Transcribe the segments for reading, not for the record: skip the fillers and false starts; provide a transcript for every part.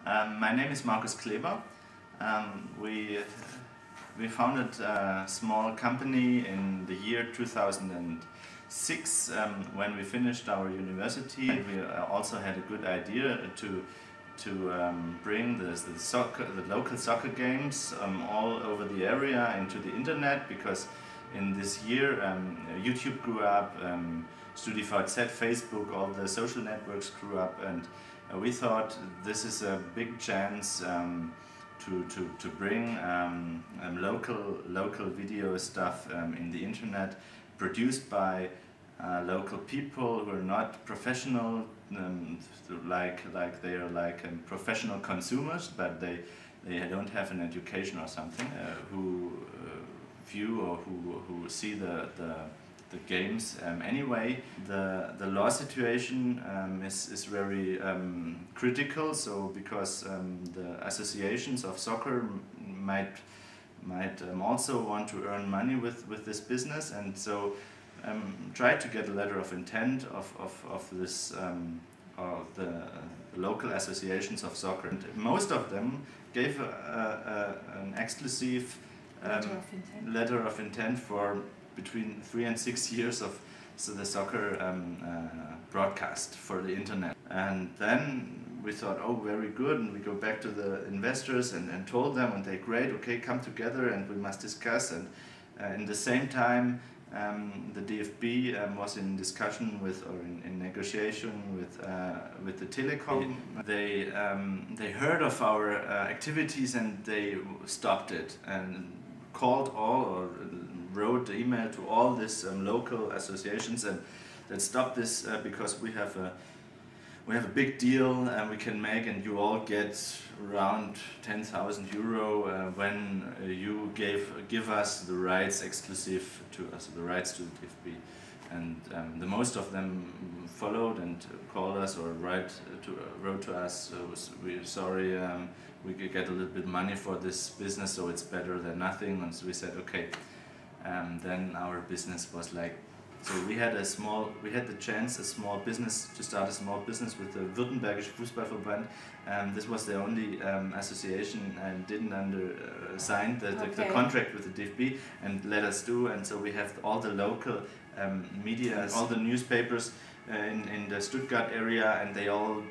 My name is Markus Kleber. We founded a small company in the year 2006 when we finished our university. We also had a good idea to bring the local soccer games all over the area into the internet, because in this year YouTube grew up, StudiVZ, Facebook, all the social networks grew up, and we thought this is a big chance to bring local video stuff in the internet, produced by local people who are not professional, like they are like professional consumers, but they don't have an education or something, who view or who see the games. Anyway, the law situation is very critical. So because the associations of soccer might also want to earn money with this business, and so try to get a letter of intent of this the local associations of soccer. And most of them gave an exclusive letter of intent for between 3 and 6 years of the soccer broadcast for the internet. And then we thought, oh, very good, and we go back to the investors and told them, and they, great, okay, come together and we must discuss. And in the same time, the DFB was in discussion with, or in negotiation with the telecom. They heard of our activities and they stopped it and called all, or wrote email to all these local associations, and that stopped this because we have a big deal we can make, and you all get around 10,000 euro when you give us the rights exclusive to us, the rights to the DFB. And the most of them followed and called us or wrote to us, so we're sorry, we could get a little bit money for this business, so it's better than nothing. And so we said, okay. Then our business was like, so we had the chance, to start a small business with the Württembergische Fußballverband. This was the only association and didn't sign the contract with the DFB and let us do. And so we have all the local media, all the newspapers in the Stuttgart area, and they all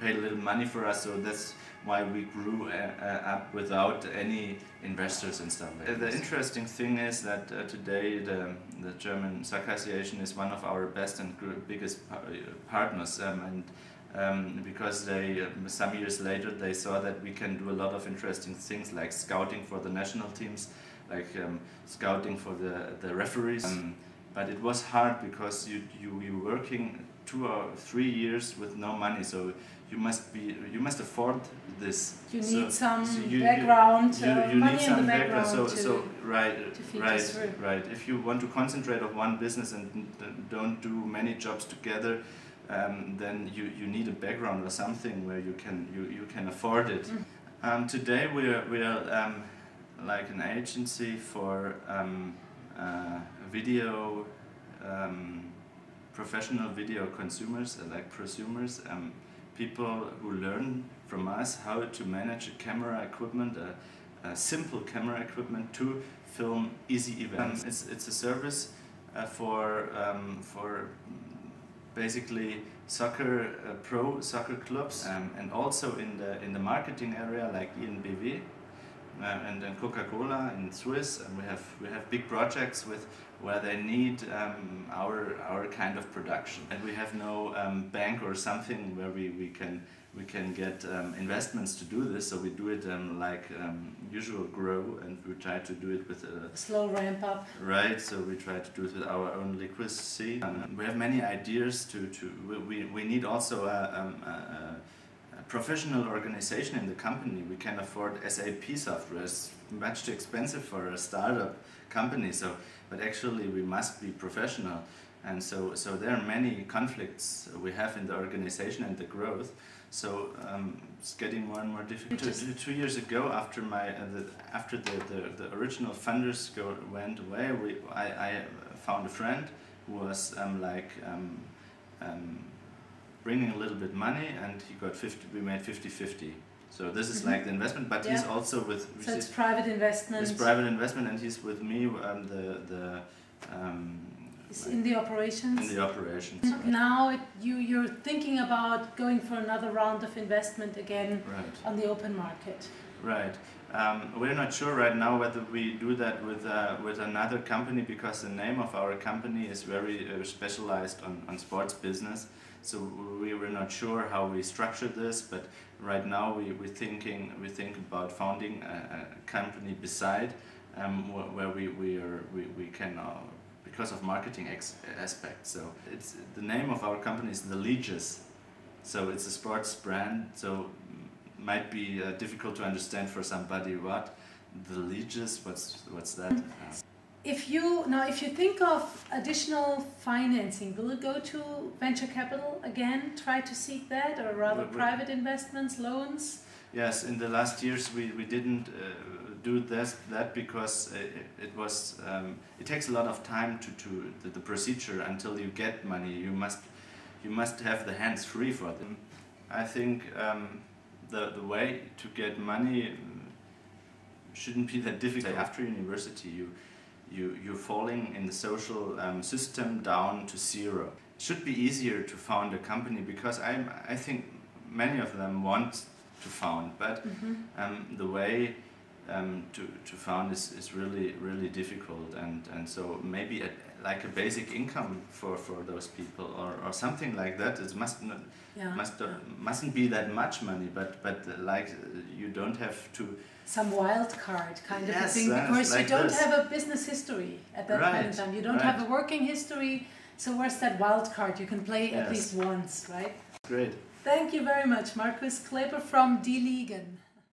paid a little money for us. So that's why we grew up without any investors and stuff like that. The interesting thing is that today the German Soccer Association is one of our best and biggest partners, and because some years later they saw that we can do a lot of interesting things, like scouting for the national teams, like scouting for the referees. But it was hard because you're working 2 or 3 years with no money, so you must afford this. You need some background, money in the background right. If you want to concentrate on one business and don't do many jobs together, then you need a background or something where you can afford it. Today we are like an agency for video. Professional video consumers, like prosumers, people who learn from us how to manage a camera equipment, a simple camera equipment to film easy events. It's a service for basically pro soccer clubs, and also in the marketing area, like INBW and Coca-Cola in Swiss, and we have big projects where they need our kind of production, and we have no bank or something where we can get investments to do this. So we do it like usual grow, and we try to do it with a slow ramp up. Right. So we try to do it with our own liquidity. We have many ideas we need also a professional organization in the company. We can afford SAP software. It's much too expensive for a startup company. So, but actually we must be professional, and so there are many conflicts we have in the organization and the growth. So it's getting more and more difficult. 2 years ago, after the original funders went away, I found a friend who was bringing a little bit money, and he got 50. We made 50-50. So this is like the investment, but he's also with. So it's private investment. It's private investment, and he's with me. It's in the operations. In the operations. Right. Now you're thinking about going for another round of investment again on the open market. Right. We're not sure right now whether we do that with another company, because the name of our company is very specialized on sports business. So we were not sure how we structure this, but right now we think about founding a company beside where we can because of marketing aspects. So it's the name of our company is the Ligen. So it's a sports brand. So might be difficult to understand for somebody what the Ligen, what's that? If you think of additional financing, will it go to venture capital again? Try to seek that, or rather private investments, loans? Yes, in the last years we didn't do that because it takes a lot of time to the procedure until you get money. You must have the hands free for them. I think the way to get money shouldn't be that difficult. After university, you're falling in the social system down to zero. It should be easier to found a company, because I think many of them want to found, but the way to found is really difficult, and so maybe like a basic income for those people or something like that. It mustn't be that much money, but like you don't have to. Some wild card kind of a thing, because like you don't have a business history at that point in time. You don't have a working history, so where's that wild card? You can play at least once, right? Great. Thank you very much, Markus Kleber from Die Ligen.